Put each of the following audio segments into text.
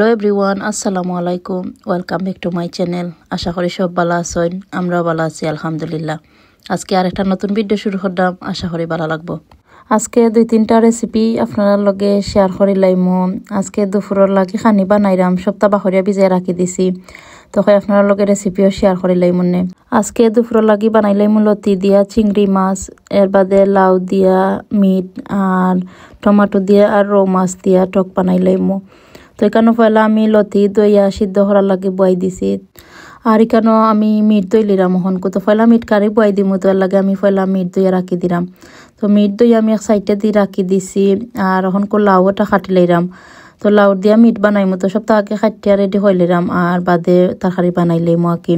Hello everyone, আসসালামু আলাইকুম। Welcome back to my channel. আশা করি সব ভালো আছেন, আমরাও ভালো আছি আলহামদুলিল্লাহ। আজকে আরেকটা নতুন ভিডিও শুরু করলাম, আশা করি ভালো লাগবো। আজকে 2-3টা রেসিপি আপনার লগে শেয়ার করি লাইমু। আজকে দুপুরের লাগি খানি বানাইলাম, সপ্তাহ বাহরিয়া ভিজাই রাখি দিছি, তখন আপনার লগে রেসিপিও শেয়ার করি লাইমুনে। আজকে দুপুরের লাগি বানাইলাম লতি দিয়া চিংড়ি মাছ, এর বাদে লাউ দিয়া মিট আর টমেটো দিয়া আর রৌ মাছ দিয়া টক বানাইলাইমু। তো এখানে পয়লা আমি লতি দইয়া সিদ্ধ করার লাগে বয়াই দিছি। আর এখানে আমি মিট দই লিরাম হনকু, তো পয়লা মিট কারি বয়াই দিমু, তো এর লাগে আমি পয়লা মিট দইয়া রাখি দিলাম। তো মিট দই আমি এক সাইডে দিয়ে রাখি দিছি। আর হনকু লাউ ওটা কাটি লাইরাম। তো লাউ দিয়া মিট বানাইমু, তো সপ্তাহ আগে খাটিয়া রেডি হইলিরাম আর বাদে তরকারি বানাইলাইমু আকি।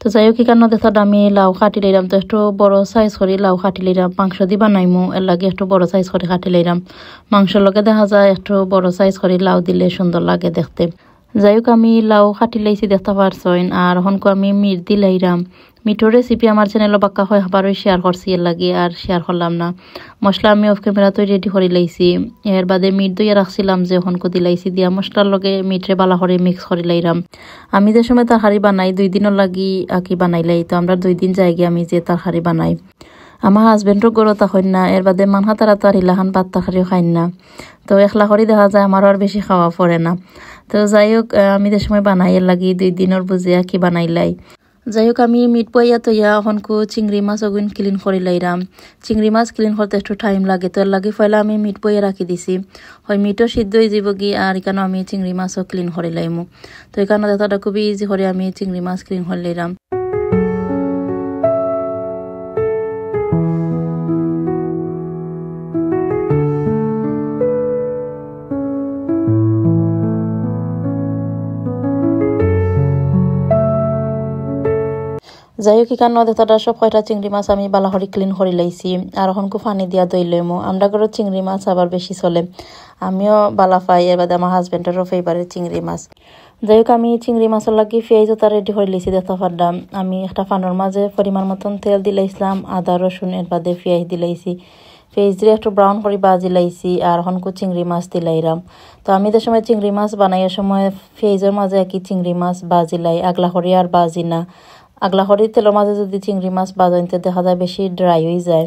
তো যাই হোক এখানে দেখা আমি লাউ কাটি লইলাম, তো একটু বড় সাইজ করে লাউ কাটি লইলাম। মাংস দি বানাইমু, এর লাগে একটু বড় সাইজ করে কাটি লইলাম। মাংসর লগে দেখা যায় একটু বড় সাইজ করে লাউ দিলে সুন্দর লাগে দেখতে। যাই হোক আমি লাউ কাটি লাইছি দেখতে পারছেন। আর হনকো আমি মিট দি লাইরাম। মিটর রেসিপি আমার চ্যানেলে বাক্কা হয় আবারও শেয়ার করছি, এর লাগে আর শেয়ার করলাম না। মশলা আমি অফ ক্যামেরাতে রেডি করে লাইছি। এর বাদে মিট দইয়া রাখছিলাম যে হনকো দিলাইছি, দিয়া মশলার লগে মিটরে বালা করে মিক্স করে লাইরাম। আমি যে সময় তরকারি বানাই 2 দিনের লাগি আকি বানাইলাই, তো আমরা 2 দিন যাই আমি যে তরকারি বানাই। আমার হাজবেন্ডও গরো তখন না, এর বাদে মানহা তারা তো আর ইলাহান ভাত তরকারিও খাই না, তো একলা করে দেখা যায় আমারও আর বেশি খাওয়া পড়ে না। তো যাই হোক আমি যে সময় বানাই এর লাগি 2 দিনের বুঝে আকি বানাইলাই। যাই হোক আমি মিট বইয়া তৈয়া এখনকু চিংড়ি মাছ ওগুন ক্লিন করে লাইরাম। চিংড়ি মাছ ক্লিন করতে একটু টাইম লাগে, তো এর লাগে ফয়লা আমি মিট বইয়া রাখি দিছি। হয় মিটও সিদ্ধ হয়ে যাব গি, আর এখানে আমি চিংড়ি মাছও ক্লিন করে লাইমু। তো এখানে দাদাটা খুবই ইজি করে আমি চিংড়ি মাছ ক্লিন করে লাইরাম। যাই হোক এখানে দেখাটা সব কয়টা চিংড়ি মাছ আমি বালা করে ক্লিন করে লাইছি। আর এখন পানি দিয়া দই লইমু। আমরা ঘরের চিংড়ি মাছ আবার বেশি চলে, আমিও বালা পাই, এর বাদে আমার হাজবেন্ডেরও ফেভারিট চিংড়ি মাছ। যাই হোক আমি চিংড়ি মাছের লাগি পেঁয়াজ ওটা রেডি করে লিছি দেখতে পারলাম। আমি একটা পানোর মাঝে পরিমাণ মতন তেল দিলাইছিলাম, আদা রসুন এর বাদে পেঁয়াজ দিলাইছি। পেঁয়াজ দিয়ে একটু ব্রাউন করে বাজি লাইছি, আর হনকু চিংড়ি মাছ দিলাইরাম। তো আমি যে সময় চিংড়ি মাছ বানাইয়ার সময় পেঁয়াজের মাঝে কি চিংড়ি মাছ বাজি লাই, আগলা করে আর বাজি না। আগলা করে তেলের মাঝে যদি চিংড়ি মাছ বাজাইতে দেখা যায় বেশি ড্রাই হয়ে যায়।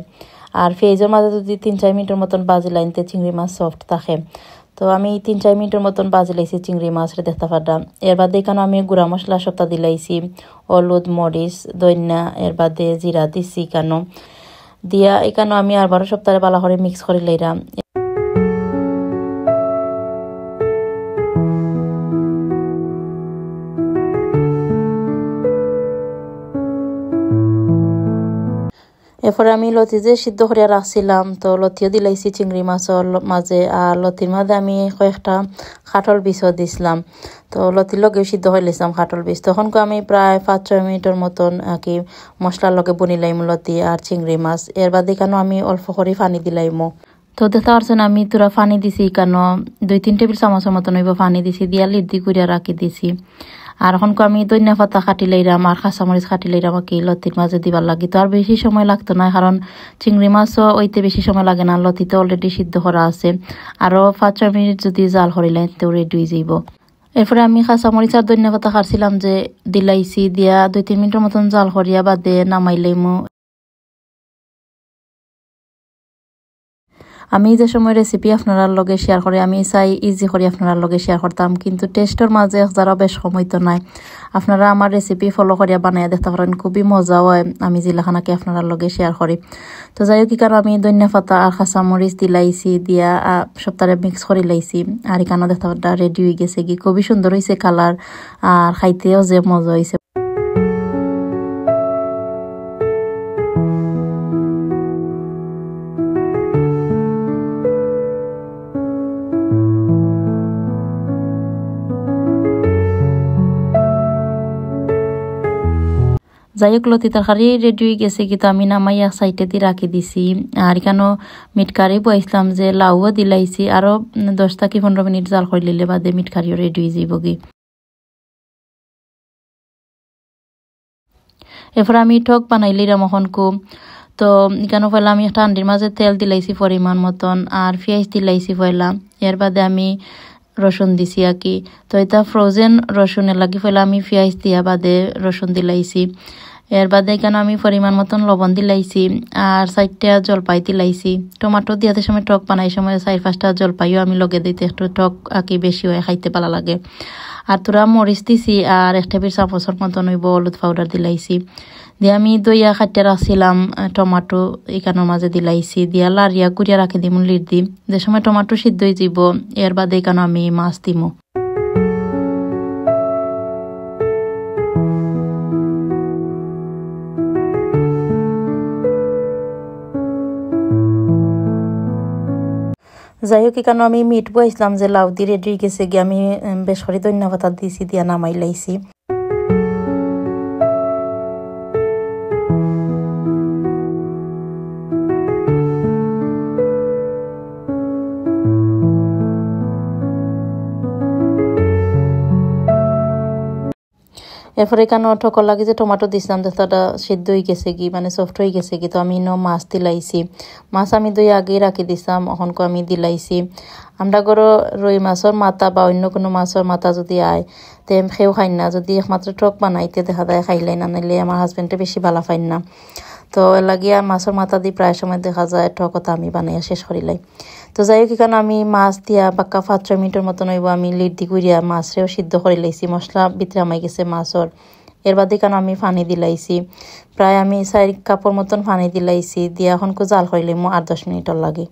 আর পেঁয়াজের মাঝে যদি 3-4 মিনিটের মতন বাজি লাইনতে চিংড়ি মাছ সফট থাকে। তো আমি 3-4 মিনিটের মতন বাজি লাইছি চিংড়ি মাছরে দেখতে পারলাম। এর বাদে এখানে আমি গুঁড়া মশলা সবটা দিলাইছি, হলুদ মরিচ ধনিয়া এর বাদে জিরা দিছি কেন দিয়া এখানে আমি আরবারও সপ্তাহে ভালো করে মিক্স করে লইলাম। এরপরে আমি লতি যে সিদ্ধ করিয়া রাখছিলাম, তো লতিও দিলাইছি চিংড়ি মাছের মাঝে। আর লতির মাঝে আমি কয়েকটা কাঠল বীজও দিছিলাম, তো লতির লগে সিদ্ধ হয়ে লিছিলাম কাঠল বীজ। তখন আমি প্রায় 5-6 মিনিটের মতন কি মশলার লগে বনিলাইম লতি আর চিংড়ি মাছ। এর বাদে কেন আমি অল্প করে পানি দিলাইমো। তো দেখতে পারছেন আমি তোরা পানি দিছি কেন 2-3 টেবিল চামচের মতন হইব পানি দিছি, দিয়া লিড্দি করিয়া রাখি দিছি। আর এখন আমি ধনিয়া পাতা কাটি লাইরাম আর কাঁচামরিচ কাটি লাইরাম কি লতির মাঝে দিবার লাগি। তো আর বেশি সময় লাগতো না, কারণ চিংড়ি মাছও ওইতে বেশি সময় লাগে না, লতিতে অলরেডি সিদ্ধ করা আছে। আরও 5-6 মিনিট যদি জাল করিলেন তো রেডি হয়ে যাইব। এরপরে আমি কাঁচামরিচ আর ধনিয়া পাতা কাটছিলাম যে দিলাইছি, দিয়া 2-3 মিনিটের মতন জাল করিয়া বাদে নামাইলাইমু। আমি যে সময় রেসিপি আপনারা লগে শেয়ার করি আমি চাই ইজি করে আপনারা লগে শেয়ার করতাম, কিন্তু টেস্টের মাঝে যারা বেশ সময় তো নাই। আপনারা আমার রেসিপি ফলো করিয়া বানাইয়া দেখতে পারেন, খুবই মজা হয় আমি জিলাখানাকে আপনারা লগে শেয়ার করি। তো যাই হোক কারণ আমি ধনিয়া পাতা আর কাঁচামরিচ দিলাইছি, দিয়া সপ্তাহে মিক্স করে লাইছি। আর এখানে দেখতে রেডি হয়ে গেছে কি খুবই সুন্দর হয়েছে কালার, আর খাইতেও যে মজা হয়েছে। যাই হোক লতি তরকারি রেডি হয়ে গেছে কিন্তু আমি নামাই এক সাইডে দিয়ে রাখি দিছি। আর এখানেও মিটকারি বইছিলাম যে লাউও দিলাইছি, আরও 10 থেকে 15 মিনিট জাল করে নিলে বাদে মিটকারিও রেডি হয়ে যাব কি। এরপর আমি টক বানাইলিরাম অখনকু। তো এখানে পয়লা আমি একটা হাঁড়ির মাঝে তেল দিলাইছি পরিমাণ মতন, আর পেঁয়াজ দিলাইছি পয়লা। এর বাদে আমি রসুন দিছি আর কি। তো এটা ফ্রোজেন রসুনের লাগি পয়লা আমি পেঁয়াজ দিয়া বাদে রসুন দিলাইছি। এর বাদে এখানে আমি পরিমাণ মতন লবণ দিলাইছি, আর 4টা জলপাই দিলাইছি। টমাটো দিয়াতে সময় টক বানাই সময় 4-5টা জলপাইও আমি লগে দিতে একটু টক আঁকি বেশি হয়, খাইতে ভালো লাগে। আর তোরা মরিচ দিছি, আর 1 টেবিল চামচের মতন হইব হলুদ পাউডার দিলাইছি। দিয়ে আমি দইয়া খাইতে রাখছিলাম টমাটো এখানের মাঝে দিলাইছি, দিয়া লারিয়া গুড়িয়া রাখি দিম লিড দিম। যে সময় টমাটো সিদ্ধ হয়ে যাব এর বাদে এখানে আমি মাছ দিমু। যাই হোক এখানে আমি মিট বইছিলাম যে লাউ দিয়ে রেডি গেছে গিয়ে, আমি বেশ করে ধনিয়া পাতা দিয়েছি, দিয়া নামাই লাইছি। এরপরে এখানে ঠকর লাগে যে টমাটো দিছিলাম, যেটা সিদ্ধ হয়ে গেছে কি, মানে সফট হয়ে গেছে কি। তো আমি মাছ দিলাইছি। মাছ আমি দই আগেই রাখি দিছিলাম, অখনকে আমি দিলাইছি। আমরা ঘরে রুই মাছের মাথা বা অন্য কোনো মাছের মাথা যদি আয় তে খেয়েও খাই না, যদি একমাত্র টক বানাইতে দেখা যায় খাইলাই না, নাইলে আমার হাজবেন্ডে বেশি ভালো পাই না। তো লাগিয়া মাছের মাথা দিয়ে প্রায় সময় দেখা যায় টকতা আমি বানাইয়া শেষ করিলাই। তো যাই হোক এখানে আমি মাছ দিয়া বাক্কা 5-6 মিনিটের মতন হইব আমি লিড দি করিয়া মাছরেও সিদ্ধ করে লাইছি। মশলা ভিতরে আমাই গেছে মাছর। এর বাদে এখানে আমি পানি দিলাইছি, প্রায় আমি 4 কাপের মতন পানি দিলাইছি। দিয়া এখনকো জাল করিলাম 8-10 মিনিটের লাগে।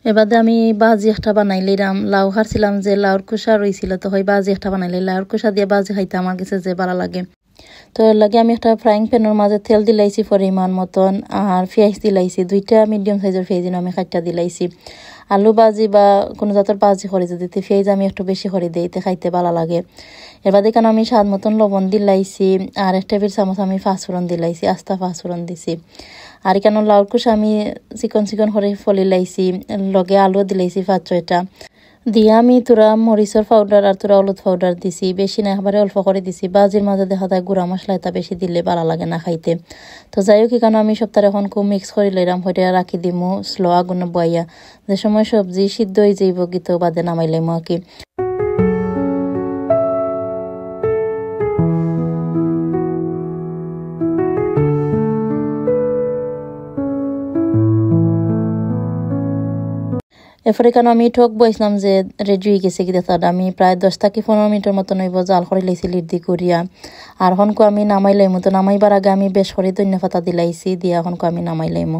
এবারে আমি বাজি একটা বানাইলাম। লাউ হারছিলাম যে লাউর কুষা রইছিল, তো হয় বাজি একটা বানাইলাই। লাউর কুষা দিয়ে বাজি খাইতে আমার কাছে যে ভালো লাগে। তো এর লাগে আমি একটা ফ্রাইং প্যানের মাঝে তেল দিলাইছি পরিমাণ মতন, আর পেঁয়াজ দিলাইছি। 2টা মিডিয়াম সাইজের পেঁয়াজ আমি 4টা দিলাইছি। আলু বাজি বা কোনো জাতের বাজি করে যদি পেঁয়াজ আমি একটু বেশি করে দিই, এতে খাইতে ভালো লাগে। এবার দেখেন আমি স্বাদ মতন লবণ দিলাইছি, আর 1 টেবিল চামচ আমি পাঁচফোড়ন দিলাইছি, আস্তা পাঁচফোড়ন দিছি। আর এখানে লাউর কুষা আমি চিকন চিকন করে ফলি লাইছি, লগে আলু দিলাইছি 5-6টা। দিয়ে আমি তোরা মরিচের পাউডার আর তোরা হলুদ পাউডার দিছি, বেশি না একেবারে অল্প করে দিছি। বাজির মাঝে দেখা যায় গুঁড়া মশলা এটা বেশি দিলে ভালো লাগে না খাইতে। তো যাই হোক এখানে আমি সপ্তাহে এখন খুব মিক্স করে লইলাম, হইটা রাখি দিমু স্লো আগুনে বইয়া। যে সময় সবজি সিদ্ধ হয়ে যাইব গীত বাদে নামাইলাম আর কি। এরপরে কেন আমি ঠক বইছিলাম যে রেডি হয়ে গেছে কি দেখা, আমি প্রায় 10 থেকে 15 মিনিটের মতন হইব জাল করে লাইছি লিড দি করিয়া। আর হনকো আমি নামাইলাইমু। তো নামাইবার আগে আমি বেশ করে ধনিয়া পাতা দিলাইছি, দিয়া হনকো আমি নামাইলাইমু।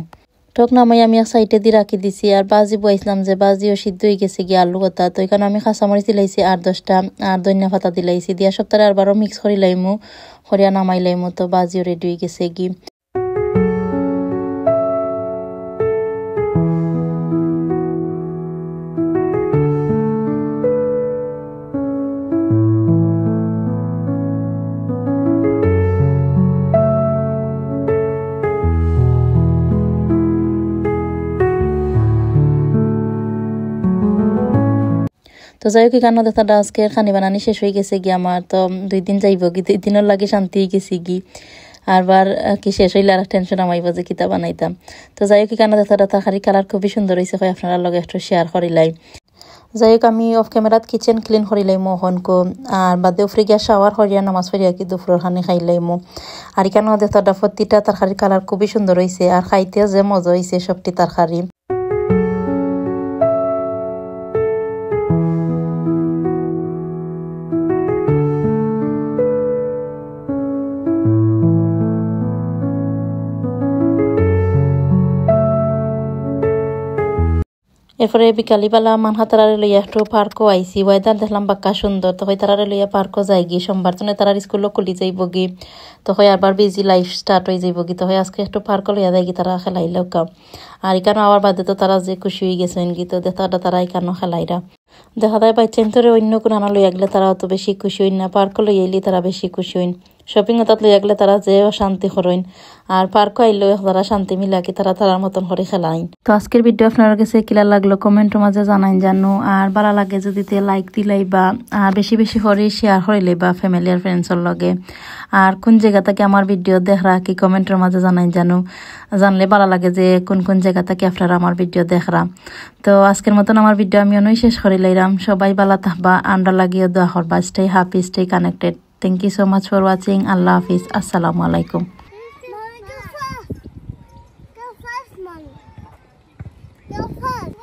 ঠক নামাই আমি এক সাইডে দিয়ে রাখি দিছি। আর বাজি বইছিলাম যে বাজিও সিদ্ধ হয়ে গেছে গিয়ে আলু কথা। তো এখানে আমি কাঁচামরিচ দিলাইছি 8-10টা, আর ধনিয়া পাতা দিলাইছি, দিয়া সপ্তাহে আরবারও মিক্স করে লাইমু, করিয়া নামাইলাইমু। তো বাজিও রেডি হয়ে গেছে কি। তো যাই হোক এখানে দেখা আজকে খানি বানানি শেষ হয়ে গেছে গিয়ে আমার। তো 2 দিন যাইব কি, 2 দিনের লাগে শান্তি হয়ে গেছি কি। আরবার কি শেষ হইলে আর টেনশন আমাইব যে কিতা বানাইতাম। তো যাই হোক এখানে দেখা তরকারি কালার খুবই সুন্দর হয়েছে, হয় আপনারা লগে একটু শেয়ার করিলাই। যাই হোক আমি অফ ক্যামেরাত কিচেন ক্লিন করিলাইমো হনকো, আর বাদে উফরে গিয়া শাওয়ার করিয়া নামাজ পড়িয়া কি দুপুরের খানি খাইলাইমো। আর এখানে দেখা প্রতিটা তরকারি কালার খুবই সুন্দর হয়েছে, আর খাইতে যে মজা হয়েছে সবটি তরকারি। এরপরে বিকালিবেলা মানহা তারারে লইয়া একটু পার্কও আইসি, ওয়েদার দেখলাম বাক্কা সুন্দর। তো হয় তারারে লইয়া পার্কও যাই গি, সোমবার তো তারার স্কুলও খুলি যাইব গি। তো হয় আরবার বিজি লাইফ স্টার্ট হয়ে যাইব গি। তো হয় আজকে একটু পার্কও লইয়া যাই গি, তারা খেলাইলেও কাম। আর এখানে আবার বাদে তো তারা যে খুশি হয়ে গেছেন গি, তো দেখা তারা এখানেও খেলাইরা দেখা যায় বাচ্চান ধরে অন্য কোনো আনা লইয়া গেলে তারা অত বেশি খুশি হইন না, পার্কও লইয়া এলে তারা বেশি খুশি হইন। শপিং তাত লইয়া গেলে তারা যে শান্তি করেন আর পার্ক আইলেও তারা শান্তি মিলা কি তারা তারার মতন করে খেলাইন। তো আজকের ভিডিও আপনার কাছে কিলা লাগলো কমেন্টের মাঝে জানাইন জানো আর ভালো লাগে যদি লাইক দিলাই বা বেশি বেশি করে শেয়ার করিলে বা ফ্যামিলি আর ফ্রেন্ডসের লগে আর কোন জায়গা থেকে আমার ভিডিও দেখরা কি কমেন্টের মাঝে জানাইন জানো জানলে ভালো লাগে যে কোন কোন জায়গা থেকে আপনারা আমার ভিডিও দেখরা। তো আজকের মতন আমার ভিডিও আমি অনই শেষ করে লাইলাম। সবাই ভালো থাকবা, আন্ডা লাগিয়ে দোয়া করবা, stay happy, stay connected. Thank you so much for watching. Allah Hafiz. Assalamu alaikum. Go first, Mommy. Go first.